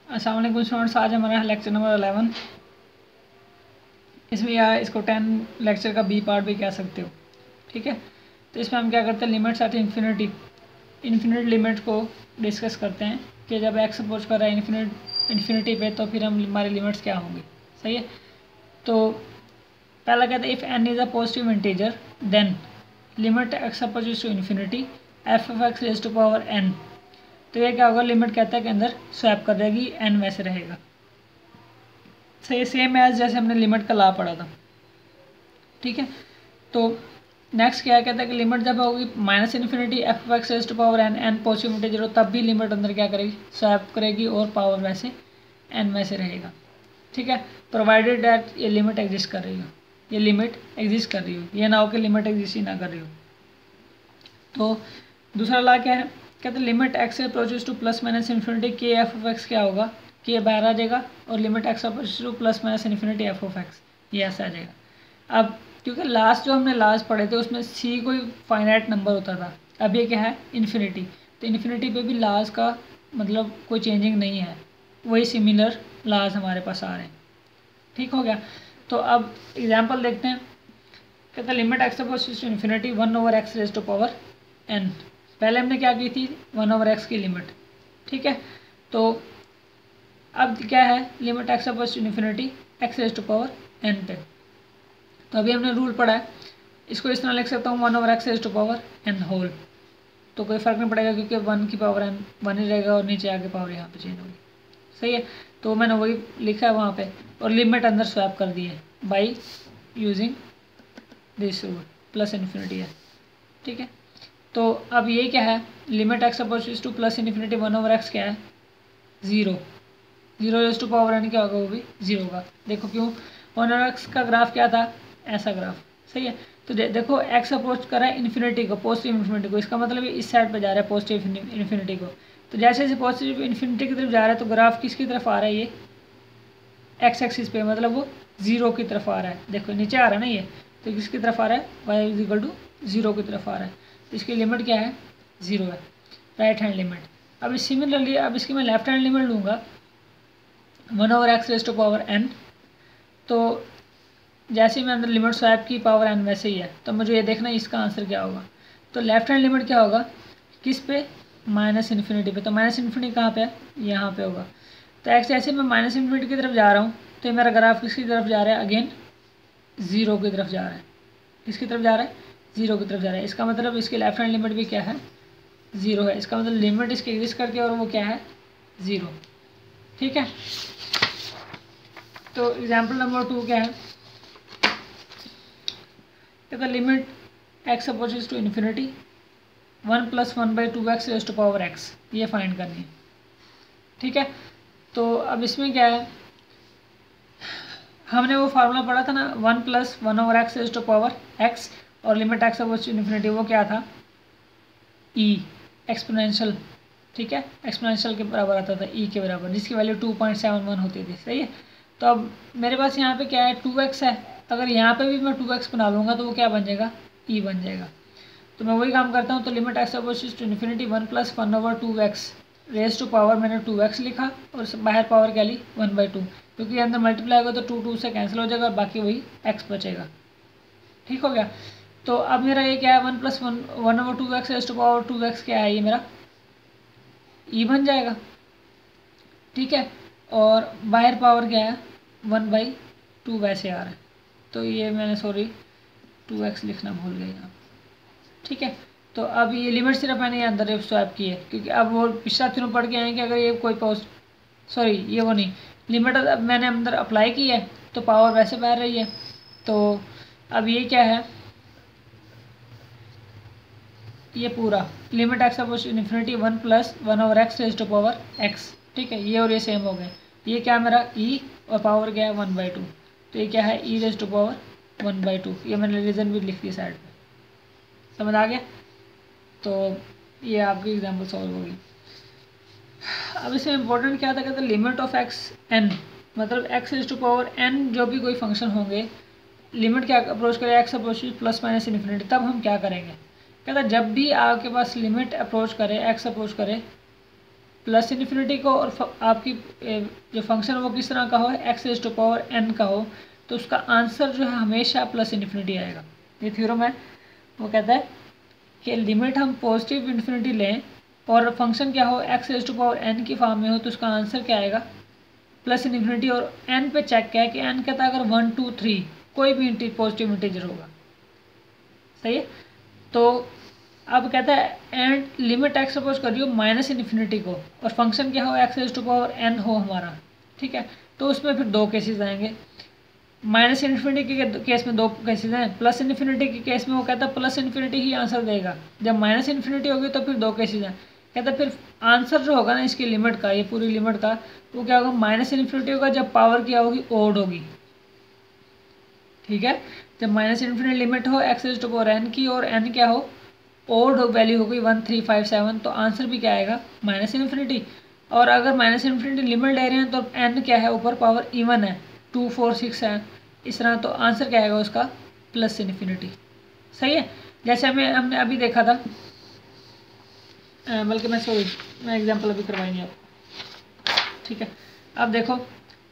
अस्सलाम वालेकुम स्टूडेंट्स, आज हमारा लेक्चर नंबर 11। इसमें या इसको 10 लेक्चर का बी पार्ट भी कह सकते हो। ठीक है, तो इसमें हम क्या करते हैं, लिमिट्स एट इन्फिनिट लिमिट को डिस्कस करते हैं कि जब एक्स अप्रोच कर रहा है इन्फिनिटी पे तो फिर हमारी लिमिट्स क्या होंगी। सही है, तो पहला कहते हैं if N is a positive integer then limit x approaches to infinity F of X raise to power N. तो ये क्या होगा, लिमिट कहता है कि अंदर स्वैप कर देगी, एन वैसे रहेगा। सही, सेम एज जैसे हमने लिमिट का ला पढ़ा था। ठीक है, तो नेक्स्ट क्या कहता है कि लिमिट जब होगी minus infinity F of X raise to power N, N positive integer हो तब भी लिमिट अंदर क्या करेगी, स्वैप करेगी और पावर वैसे एन वैसे रहेगा। ठीक है, प्रोवाइडेड दैट ये लिमिट एग्जिस्ट कर रही हो, ये लिमिट एग्जिस्ट कर रही हो, ये ना हो कि लिमिट एग्जिस्ट ही ना कर रही हो। तो दूसरा ला क्या है, कहते हैं limit x approaches to plus minus infinity के एफ ऑफ एक्स क्या होगा कि ये बाहर आ जाएगा, और limit x approaches to plus minus infinity F of x ये ऐसा आ जाएगा। अब क्योंकि जो हमने लास्ट पढ़े थे उसमें सी कोई फाइनाइट नंबर होता था, अब ये क्या है इन्फिनिटी, तो इन्फिनिटी पे भी लास्ट का मतलब कोई चेंजिंग नहीं है, वही सिमिलर लाज हमारे पास आ रहे हैं। ठीक हो गया, तो अब एग्जाम्पल देखते हैं। कहते हैं limit x approaches to infinity 1/x raise to power n। पहले हमने क्या की थी, 1/x की लिमिट। ठीक है, तो अब क्या है, limit x approaches to infinity x raise to power n पे। तो अभी हमने रूल पढ़ा है, इसको इस तरह लिख सकता हूँ 1/x raise to power n whole, तो कोई फ़र्क नहीं पड़ेगा क्योंकि 1 की पावर n 1 ही रहेगा और नीचे आके पावर यहाँ पे चेंज होगी। सही है, तो मैंने वही लिखा है वहाँ पे, और लिमिट अंदर स्वैप कर दी है by using this rule plus infinity है। ठीक है, तो अब ये क्या है, limit x approaches to plus infinity 1/x क्या है 0 रेज टू पावर n क्या होगा, वो भी 0 का। देखो क्यों, 1/x का ग्राफ क्या था, ऐसा ग्राफ। सही है, तो देखो एक्स अप्रोच कर रहा है इन्फिनिटी को, पॉजिटिव इन्फिनिटी को, इसका मतलब इस साइड पे जा रहा है पॉजिटिव इन्फिनिटी को। तो जैसे जैसे पॉजिटिव इन्फिनिटी की तरफ जा रहा है तो ग्राफ किसकी तरफ आ रहा है, ये एक्स एक्सिस पे, मतलब वो 0 की तरफ आ रहा है। देखो नीचे आ रहा है ना ये, तो किसकी तरफ आ रहा है, y इज इक्वल टू 0 की तरफ आ रहा है, तो इसकी लिमिट क्या है 0 है, राइट हैंड लिमिट। अब सिमिलरली अब इसकी मैं लेफ्ट हैंड लिमिट लूँगा 1/x raise to power n, तो जैसे ही मैं अंदर लिमिट स्वैप की पावर n वैसे ही है, तो मुझे ये देखना है इसका आंसर क्या होगा। तो लेफ्ट हैंड लिमिट क्या होगा, किस पे, माइनस इन्फिनिटी पे, तो माइनस इन्फिनिटी कहाँ पे है, यहाँ पे होगा। तो एक्स जैसे मैं माइनस इन्फिनिटी की तरफ जा रहा हूँ तो मेरा ग्राफ किसकी तरफ जा रहा है, अगेन 0 की तरफ जा रहा है। किसकी तरफ जा रहा है, 0 की तरफ जा रहा है। इसका मतलब इसकी लेफ्ट हैंड लिमिट भी क्या है 0 है, इसका मतलब लिमिट इसकी एग्जिस्ट करती है और वो क्या है 0। ठीक है, तो एग्जाम्पल नंबर 2 क्या है, कहता limit x approaches to infinity 1 + 1/2x raise to power x, ये फाइंड करनी है। ठीक है, तो अब इसमें क्या है, हमने वो फार्मूला पढ़ा था ना 1 + 1/x raise to power x, और limit X approach to infinity वो क्या था e एक्सपोनेंशियल। ठीक है, एक्सपोनेंशियल के बराबर आता था e के बराबर, जिसकी वैल्यू 2.71 होती थी। सही है, तो अब मेरे पास यहाँ पे क्या है 2x है, अगर यहाँ पे भी मैं 2x बना लूँगा तो वो क्या बन जाएगा e बन जाएगा। तो मैं वही काम करता हूँ, तो limit x approaches to infinity 1 + 1/2x raise to power मैंने 2x लिखा, और बाहर पावर क्या ली 1/2, क्योंकि अंदर मल्टीप्लाई होगा तो 2 से कैंसिल हो जाएगा और बाकी वही x बचेगा। ठीक हो गया, तो अब मेरा ये क्या है 1 + 1/2x raise to power 2x क्या है, ये मेरा e बन जाएगा। ठीक है, और बाहर पावर क्या है 1/2 वैसे आ रहा है, तो ये मैंने सॉरी 2x लिखना भूल गया यहाँ। ठीक है, तो अब ये लिमिट सिर्फ मैंने ये अंदर स्वैप की है, क्योंकि अब वो पिछला तीनों पढ़ के आए कि अगर ये कोई ये वो नहीं, लिमिट अब मैंने अंदर अप्लाई की है तो पावर वैसे बाहर रही है। तो अब ये क्या है, ये पूरा limit X approach infinity 1 + 1/x raise to power x। ठीक है, ये और ये सेम हो गए, ये क्या मेरा e और पावर क्या है 1/2, तो ये क्या है e रेज टू पावर 1/2, ये मैंने रीज़न भी लिख दी साइड पे। समझ आ गया, तो ये आपकी एग्जांपल सॉल्व होगी। अब इसमें इंपॉर्टेंट क्या था, कहते हैं लिमिट ऑफ एक्स n, मतलब x raise to power n जो भी कोई फंक्शन होंगे, लिमिट क्या अप्रोच करे x approach plus minus infinity, तब हम क्या करेंगे। कहता है जब भी आपके पास लिमिट अप्रोच करे एक्स अप्रोच करे प्लस इन्फिनिटी को और आपकी जो फंक्शन वो किस तरह का हो, X raise to power N का हो, तो उसका आंसर जो है हमेशा प्लस इन्फिनिटी आएगा। ये थ्योरम है, वो कहता है कि लिमिट हम पॉजिटिव इन्फिनिटी लें और फंक्शन क्या हो, X raise to power N की फॉर्म में हो, तो उसका आंसर क्या आएगा, प्लस इन्फिनिटी। और एन पे चेक क्या है कि एन कहता है अगर 1 2 3 कोई भी पॉजिटिव इंटीजर होगा, सही है। तो अब कहता है एंड लिमिट एक्स सपोज कर रही हो माइनस इन्फिनिटी को और फंक्शन क्या हो, X raise to power N हो हमारा, ठीक है। तो उसमें फिर दो केसेस आएंगे। माइनस इन्फिनिटी के केस में दो केसेस हैं, प्लस इन्फिनिटी के केस में वो कहता है प्लस इन्फिनिटी ही आंसर देगा। जब माइनस इन्फिनिटी होगी तो फिर दो केसेस हैं, कहता है फिर आंसर जो होगा ना इसकी लिमिट का, ये पूरी लिमिट का, वो क्या होगा, माइनस इन्फिनिटी होगा जब पावर क्या होगी, ओड होगी, ठीक है। जब माइनस इन्फिनिटी लिमिट हो X raise to power N की और एन क्या हो, ओड वैल्यू हो गई 1 3 5 7, तो आंसर भी क्या आएगा, माइनस इन्फिनिटी। और अगर माइनस इन्फिनिटी लिमिट ले रहे हैं तो एन क्या है, ऊपर पावर इवन है, 2 4 6 है, इस तरह, तो आंसर क्या आएगा उसका, प्लस इन्फिनिटी, सही है। जैसे हमने अभी देखा था, बल्कि मैं एग्जाम्पल अभी करवाई नहीं आपको, ठीक है। अब देखो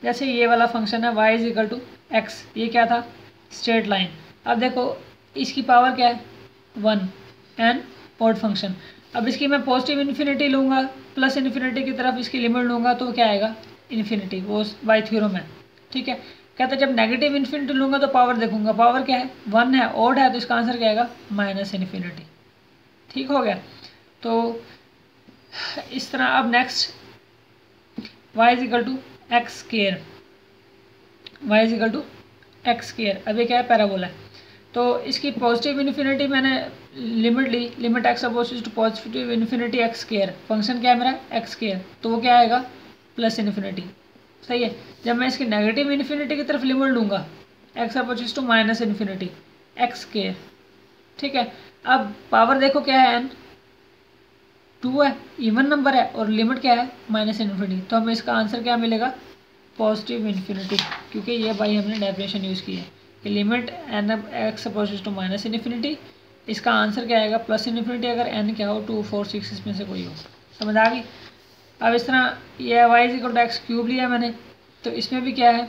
जैसे ये वाला फंक्शन है y is equal to X, ये क्या था, स्ट्रेट लाइन। अब देखो इसकी पावर क्या है, 1 एंड ऑड फंक्शन। अब इसकी मैं पॉजिटिव इन्फिनिटी लूँगा, प्लस इन्फिनिटी की तरफ इसकी लिमिट लूँगा तो क्या आएगा, इन्फिनिटी, वो बाय थ्योरम है, ठीक है। कहते हैं जब नेगेटिव इन्फिनिटी लूँगा तो पावर देखूंगा, पावर क्या है, 1 है, ऑड है, तो इसका आंसर क्या आएगा, माइनस इन्फिनिटी, ठीक हो गया। तो इस तरह अब next y is equal to X square, y is equal to X square. अब ये क्या है, पैराबोला है, तो इसकी पॉजिटिव इन्फिनिटी मैंने लिमिट ली, limit x opposite to positive infinity X square, function क्या है मेरा, एक्स स्क्वायर, तो वो क्या आएगा, प्लस इन्फिनिटी, सही है। जब मैं इसकी नेगेटिव इन्फिनिटी की तरफ लिमिट लूँगा, X opposite to minus infinity X square, ठीक है। अब पावर देखो क्या है, एन 2 है, इवन नंबर है, और लिमिट क्या है, माइनस इन्फिनिटी, तो हमें इसका आंसर क्या मिलेगा, पॉजिटिव इन्फिनिटी, क्योंकि ये भाई हमने डेफिनेशन यूज़ की है कि limit n x opposite to minus infinity, इसका आंसर क्या आएगा, प्लस इन्फिनिटी, अगर एन क्या हो 2 4 6 इसमें से कोई हो, समझ आ गई। अब इस तरह ये y is equal to x cube लिया मैंने, तो इसमें भी क्या है,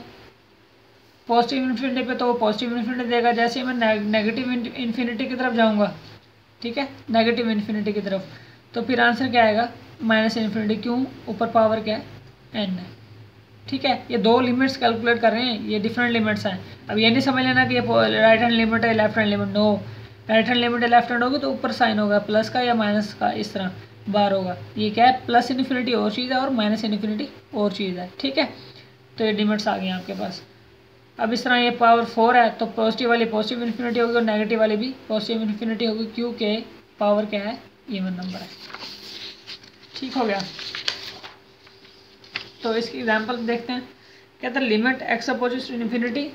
पॉजिटिव इन्फिनिटी पे तो वो पॉजिटिव इन्फिनिटी देगा, जैसे ही मैं नेगेटिव इन्फिनिटी की तरफ जाऊँगा, ठीक है, नेगेटिव इन्फिनिटी की तरफ, तो फिर आंसर क्या आएगा, माइनस इन्फिनिटी, क्यों, ऊपर पावर क्या है, एन है, ठीक है। ये दो लिमिट्स कैलकुलेट कर रहे हैं, ये डिफरेंट लिमिट्स हैं। अब ये नहीं समझ लेना कि ये राइट हैंड लिमिट है left hand limit, no, right hand limit है लेफ्ट हैंड होगी तो ऊपर साइन होगा प्लस का या माइनस का, इस तरह बार होगा। ये क्या है, प्लस इन्फिनिटी और चीज़ है और माइनस इन्फिनिटी और चीज़ है, ठीक है। तो ये लिमिट्स आ गई आपके पास। अब इस तरह ये पावर 4 है, तो पॉजिटिव वाली पॉजिटिव इन्फिनिटी होगी और नेगेटिव वाली भी पॉजिटिव इन्फिनिटी होगी, क्योंकि पावर क्या है, इवन नंबर है, ठीक हो गया। तो इसकी एग्जांपल देखते हैं। कहते हैं limit x opposite to infinity,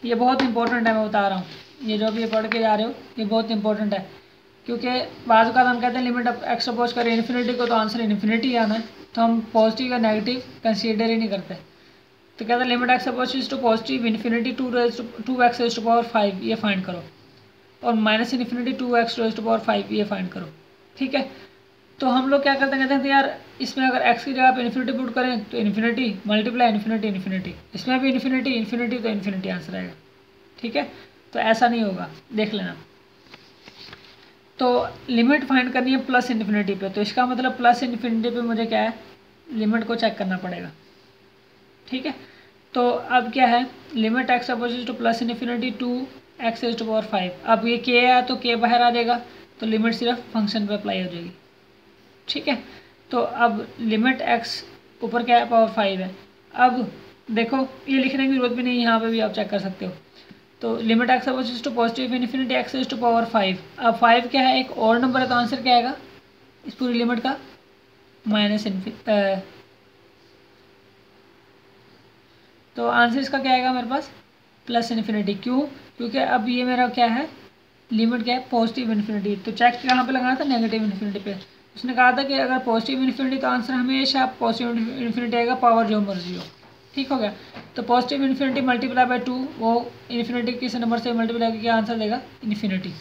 ये बहुत इंपॉर्टेंट है, मैं बता रहा हूँ, ये जो अभी पढ़ के जा रहे हो ये बहुत इंपॉर्टेंट है, क्योंकि बाज़ का हम कहते हैं लिमिट एक्स अपोज करें इन्फिनिटी को तो आंसर इन्फिनिटी आना है, तो हम पॉजिटिव या नेगेटिव कंसीडर ही नहीं करते। तो कहते हैं limit x opposite to positive infinity 2 x raise to power 5, ये फाइंड करो, और minus infinity 2 x raise to power 5, ये फाइंड करो, ठीक है। तो हम लोग क्या करते हैं, कहते हैं यार इसमें अगर x की जगह पे इन्फिनिटी पुट करें तो इन्फिनिटी मल्टीप्लाई इन्फिनिटी इन्फिनिटी, इसमें भी इन्फिनिटी इन्फिनिटी, तो इन्फिनिटी आंसर आएगा, ठीक है। तो ऐसा नहीं होगा, देख लेना। तो लिमिट फाइंड करनी है प्लस इन्फिनिटी पे, तो इसका मतलब प्लस इन्फिनिटी पे मुझे क्या है, लिमिट को चेक करना पड़ेगा, ठीक है। तो अब क्या है, limit x opposite to plus infinity 2 x raise to power 5, अब ये k है तो k बाहर आ जाएगा, तो लिमिट सिर्फ फंक्शन पे अप्लाई हो जाएगी, ठीक है। तो अब लिमिट x ऊपर क्या है, पावर 5 है। अब देखो ये लिखने की जरूरत भी नहीं, यहाँ पे भी आप चेक कर सकते हो। तो limit x opposite to positive infinity x raise to power 5, अब 5 क्या है, एक और नंबर है, तो आंसर क्या आएगा इस पूरी लिमिट का, माइनस तो आंसर इसका क्या आएगा मेरे पास, प्लस इन्फिनिटी, क्यों, क्योंकि अब ये मेरा क्या है, लिमिट क्या है, पॉजिटिव इन्फिनिटी, तो चेक कहाँ पे लगाना था, नेगेटिव इन्फिनिटी पे। उसने कहा था कि अगर पॉजिटिव इन्फिनिटी तो आंसर हमेशा पॉजिटिव इन्फिनिटी आएगा, पावर जो मर्जी हो, ठीक हो गया। तो पॉजिटिव इन्फिनिटी मल्टीप्लाई बाय 2, वो इन्फिनिटी किस नंबर से मल्टीप्लाई करके आंसर देगा, इन्फिनिटी,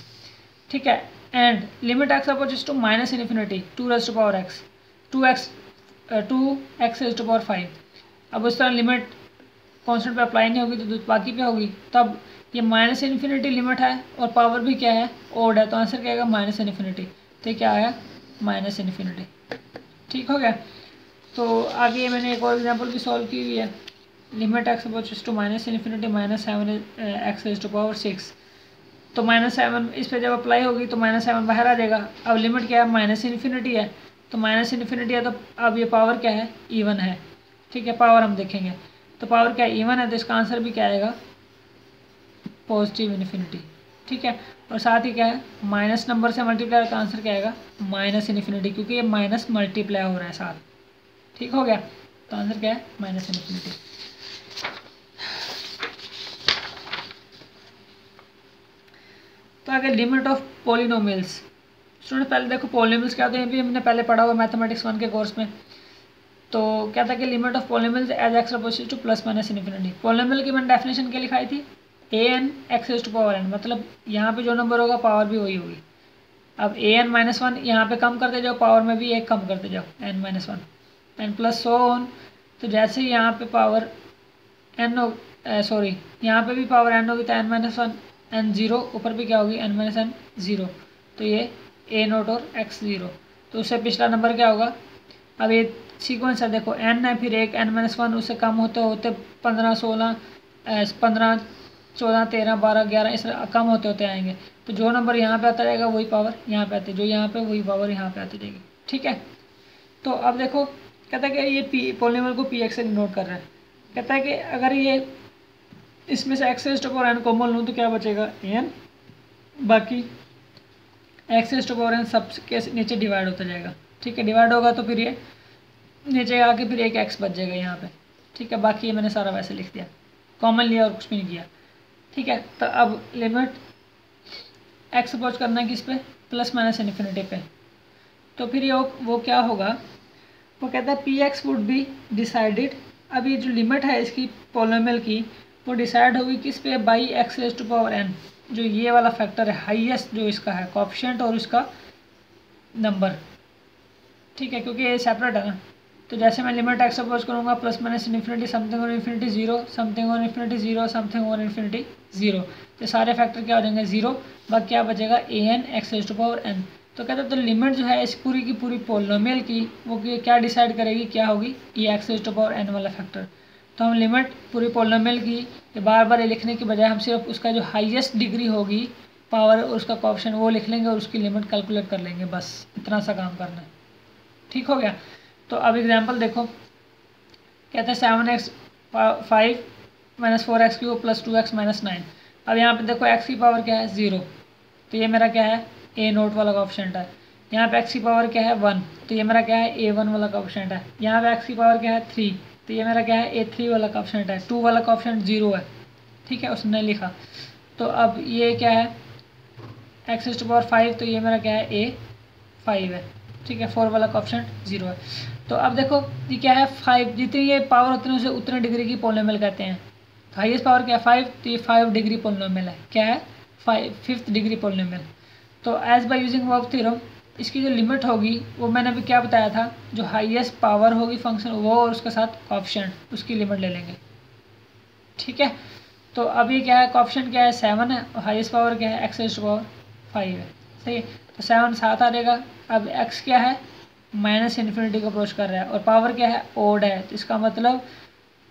ठीक है। And limit x opposite to minus infinity 2 raise to power x, 2x 2x⁵. अब उस तरह लिमिट कॉन्स्टेंट पे अप्लाई नहीं होगी तो बाकी पे होगी, तब ये माइनस इन्फिनिटी लिमिट है और पावर भी क्या है, ओड है, तो आंसर क्या आएगा माइनस इन्फिनिटी. तो क्या आया माइनस इन्फिनिटी. ठीक हो गया. तो आगे मैंने एक और एग्जांपल भी सॉल्व की हुई है. Limit x approaches to minus infinity -7x⁵. तो -7 इस पर जब अप्लाई होगी तो -7 बाहर आ जाएगा. अब लिमिट क्या है माइनस इन्फिनिटी है, तो माइनस इन्फिनिटी है तो अब ये पावर क्या है इवन है. ठीक है, पावर हम देखेंगे तो पावर क्या है इवन है, तो इसका आंसर भी क्या आएगा पॉजिटिव इन्फिनिटी. ठीक है, और साथ ही क्या है माइनस नंबर से मल्टीप्लाई तो आंसर क्या आएगा माइनस इन्फिनिटी, क्योंकि ये माइनस मल्टीप्लाई हो रहा है साथ. ठीक हो गया, तो आंसर क्या है माइनस इन्फिनिटी. तो आगे लिमिट ऑफ पॉलिनोमियल्स. स्टूडेंट पहले देखो पॉलिनोमियल्स क्या होते हैं, भी हमने पहले पढ़ा हुआ मैथमेटिक्स 1 के कोर्स में. तो क्या था कि limit of polynomials as x approaches to plus minus infinity. Polynomial की मैंने डेफिनेशन क्या लिखाई थी an x⁴n, मतलब यहाँ पे जो नंबर होगा पावर भी वही होगी. अब an-1 यहाँ पे कम करते जाओ, पावर में भी एक कम करते जाओ n-1 and plus so on. तो जैसे ही यहाँ पे पावर n हो सॉरी यहाँ पे भी पावर n होगी तो n-1 n 0, ऊपर भी क्या होगी n-n 0. तो ये a0 और x0. तो उससे पिछला नंबर क्या होगा. अब ये सीक्वेंस है देखो, n है फिर एक n-1, उससे कम होते होते 15 16 15 14 13 12 11 इस कम होते होते आएंगे. तो जो नंबर यहाँ पे आता रहेगा वही पावर यहाँ पे आती है, जो यहाँ पे वही पावर यहाँ पे आती रहेगी. ठीक है, तो अब देखो कहता है कि ये पॉलिनोमियल को px से डिनोट कर रहा है. कहता है कि अगर ये इसमें से x⁴n कॉमन लूँ तो क्या बचेगा n, बाकी x⁴n सब के नीचे डिवाइड होता जाएगा. ठीक है, डिवाइड होगा तो फिर ये नीचे आके फिर एक x बच जाएगा यहाँ पे. ठीक है, बाकी ये मैंने सारा वैसे लिख दिया, कॉमन लिया और कुछ भी नहीं किया. ठीक है, तो अब लिमिट x अप्रोच करना है किस पे प्लस माइनस इन्फिनिटी पे. तो फिर ये वो क्या होगा, वो कहता है px वुड बी डिसाइडेड. अब ये जो लिमिट है इसकी पॉलिनोमियल की वो डिसाइड होगी किस पे बाई x⁴n, जो ये वाला फैक्टर है हाईएस्ट जो इसका है कोएफिशिएंट और इसका नंबर. ठीक है, क्योंकि ये सेपरेट है ना. तो जैसे मैं लिमिट x अप्रोच करूँगा प्लस माइनस इन्फिनिटी समथिंग और इन्फिनिटी 0 समथिंग और इन्फिनिटी 0 समथिंग और इन्फिनिटी 0, तो सारे फैक्टर क्या हो जाएंगे 0, बाकी क्या बचेगा an x⁴n. तो कहते हैं तो लिमिट जो है इस पूरी की पूरी पॉलिनोमियल की वो क्या डिसाइड करेगी, क्या होगी ये x⁴n वाला फैक्टर. तो हम लिमिट पूरी पॉलिनोमियल की बार बार ये लिखने की बजाय हम सिर्फ उसका जो हाईएस्ट डिग्री होगी पावर और उसका कोएफिशिएंट वो लिख लेंगे और उसकी लिमिट कैलकुलेट कर लेंगे, बस इतना सा काम करना है. ठीक हो गया. तो अब एग्जांपल देखो, कहते हैं 7x 5 - 4x³ + 2x - 9. अब यहाँ पे देखो x की पावर क्या है 0, तो ये मेरा क्या है a0 वाला कोएफिशिएंट है. यहाँ पे x की पावर क्या है 1, तो ये मेरा क्या है a1 वाला कोएफिशिएंट है. यहाँ पे x की पावर क्या है 3, तो ये मेरा क्या है a3 वाला कोएफिशिएंट है. 2 वाला कोएफिशिएंट 0 है. ठीक है, उसने लिखा. तो अब ये क्या है x⁵5, तो ये मेरा क्या है a5 है. ठीक है, 4 वाला कोएफिशिएंट 0 है. तो अब देखो ये क्या है 5, जितनी ये पावर होती है उसे उतने डिग्री की पॉलिनोमियल कहते हैं. तो हाईएस्ट पावर क्या है 5, तो ये 5 डिग्री पॉलिनोमियल है. क्या है 5th डिग्री पॉलिनोमियल. तो एज बाय यूजिंग वर्ग थ्योरम इसकी जो लिमिट होगी वो मैंने अभी क्या बताया था, जो हाईएस्ट पावर होगी फंक्शन वो और उसके साथ कोएफिशिएंट उसकी लिमिट ले लेंगे. ठीक है, तो अभी क्या है कोएफिशिएंट क्या है 7 है और हाईएस्ट पावर क्या है x⁵5 है. सही है, तो 7 साथ आ जाएगा. अब x क्या है माइनस इन्फिनिटी को अप्रोच कर रहा है और पावर क्या है ओड है. तो इसका मतलब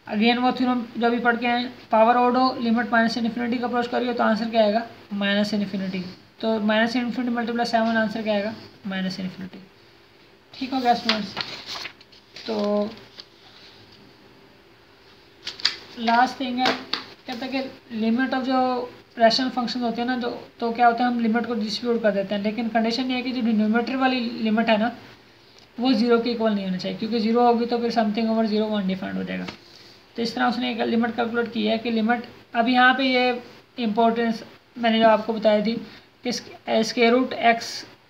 अगेन वो थ्योरम जो भी पढ़ के आए, पावर ओड हो लिमिट माइनस इन्फिनिटी को अप्रोच करिए तो आंसर क्या आएगा माइनस इन्फिनिटी. तो माइनस इन्फिनिटी मल्टीप्लाई 7 आंसर क्या आएगा माइनस इन्फिनिटी. ठीक हो गया स्टूडेंट्स. तो लास्ट थिंग है, कहते हैं कि लिमिट ऑफ जो रैशनल फंक्शन होते हैं ना जो, तो क्या होता है हम लिमिट को डिस्ट्रीब्यूट कर देते हैं, लेकिन कंडीशन ये है कि जो डिनोमिनेटर वाली लिमिट है ना वो 0 के इक्वल नहीं होना चाहिए, क्योंकि 0 होगी तो फिर समथिंग ओवर 0 अनडिफाइंड हो जाएगा. तो इस तरह उसने एक लिमिट कैलकुलेट की है कि लिमिट, अब यहाँ पे ये इंपॉर्टेंस मैंने जो आपको बताई थी कि square root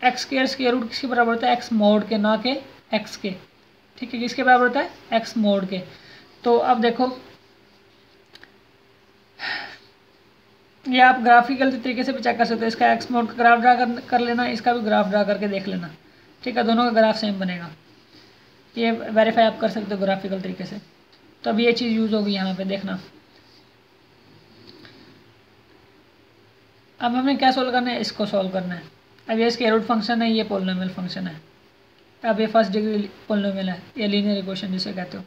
x² square root किसके बराबर होता है x मोड के, ना के x के. ठीक है, किसके बराबर होता है x मोड के. तो अब देखो ये आप ग्राफिकल तरीके से भी चेक कर सकते हो. इसका x मोड का ग्राफ ड्रा कर लेना, इसका भी ग्राफ ड्रा करके देख लेना. ठीक है, दोनों का ग्राफ सेम बनेगा. ये वेरीफाई आप कर सकते हो ग्राफिकल तरीके से। तो अब ये चीज़ यूज़ होगी यहाँ पे, देखना। अब हमें क्या सोल्व करना है, इसको सोल्व करना है। अब ये स्क्वायर रूट फंक्शन है, ये पोलिनोमियल फंक्शन है। अब ये फर्स्ट डिग्री पोलिनोमियल है, ये लीनियर इक्वेशन जिसे कहते हो।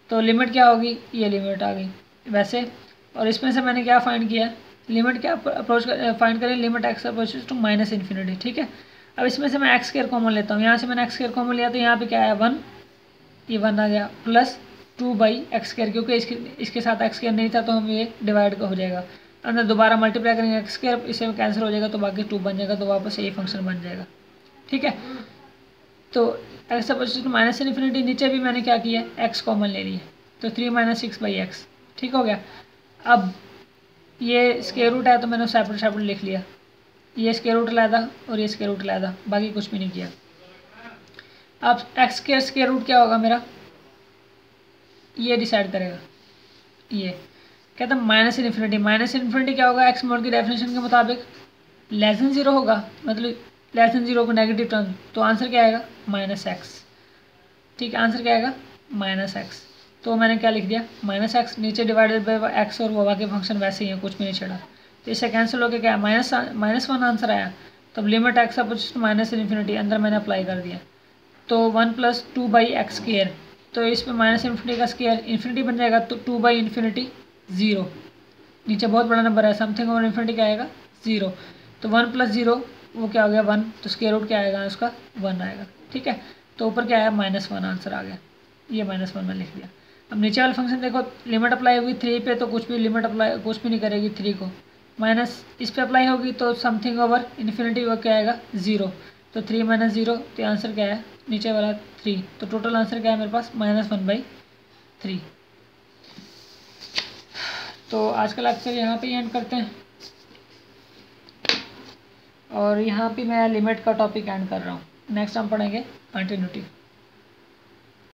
तो लिमिट क्या होगी, ये लिमिट आ गई वैसे। और इसमें से मैंने क्या फाइंड किया, लिमिट क्या अप्रोच फाइंड करें, limit x approaches to minus infinity, ठीक है। अब इसमें से मैं एक्स स्क्वायर कॉमन लेता हूँ, यहाँ से मैंने एक्स स्क्वायर कॉमन लिया तो यहाँ पे क्या आया 1, ये 1 आ गया, प्लस 2/x स्क्वायर, क्योंकि इसके साथ एक्स स्क्वायर नहीं था तो हम ये डिवाइड हो जाएगा, अंदर दोबारा मल्टीप्लाई करेंगे एक्स स्क्वायर, इससे कैंसिल हो जाएगा तो बाकी 2 बन जाएगा, तो वापस यही फंक्शन बन जाएगा, ठीक है। तो x approaches to minus infinity, नीचे भी मैंने क्या किया, एक्स कॉमन ले लिया, तो 3 - 6/x, ठीक हो गया। अब ये स्क्वायर रूट है तो मैंने सेपरेट लिख लिया, ये स्क्वायर रूट लाया था और ये स्क्वायर रूट लाया था, बाकी कुछ भी नहीं किया। अब एक्स के स्क्वायर रूट क्या होगा मेरा, ये डिसाइड करेगा, ये कहता है माइनस इन्फिनिटी क्या होगा, एक्स मोड की डेफिनेशन के मुताबिक लेस देन 0 होगा, मतलब लेस देन 0 को नेगेटिव टर्म, तो आंसर क्या आएगा -x, ठीक है, आंसर क्या आएगा -x। तो मैंने क्या लिख दिया -x, नीचे डिवाइडेड बाई एक्स, और वो बाकी फंक्शन वैसे ही है, कुछ भी नहीं छेड़ा, तो इससे कैंसिल होकर क्या -1 आंसर आया। तब limit x approaches to minus infinity, अंदर मैंने अप्लाई कर दिया, तो 1 + 2/x स्क्वायर, तो इसमें माइनस इन्फिनिटी का स्क्वायर इन्फिनिटी बन जाएगा, तो 2/∞ 0, नीचे बहुत बड़ा नंबर है, समथिंग ओवर इन्फिनिटी क्या आएगा 0, तो 1 + 0 वो क्या हो गया 1, तो स्क्वायर रूट क्या आएगा उसका 1 आएगा, ठीक है। तो ऊपर क्या आया -1 आंसर आ गया, ये -1 में लिख दिया। अब नीचे वाला फंक्शन देखो, लिमिट अप्लाई होगी 3 पे तो कुछ भी लिमिट अप्लाई कुछ भी नहीं करेगी 3 को, माइनस इस पे अप्लाई होगी तो समथिंग ओवर इन्फिनिटी वो क्या आएगा 0, तो 3 - 0, तो आंसर क्या है नीचे वाला 3, तो टोटल आंसर क्या है मेरे पास -1/3। तो आज का लेक्चर यहाँ पे एंड करते हैं, और यहाँ पे मैं लिमिट का टॉपिक एंड कर रहा हूँ। नेक्स्ट हम पढ़ेंगे कंटिन्यूटी।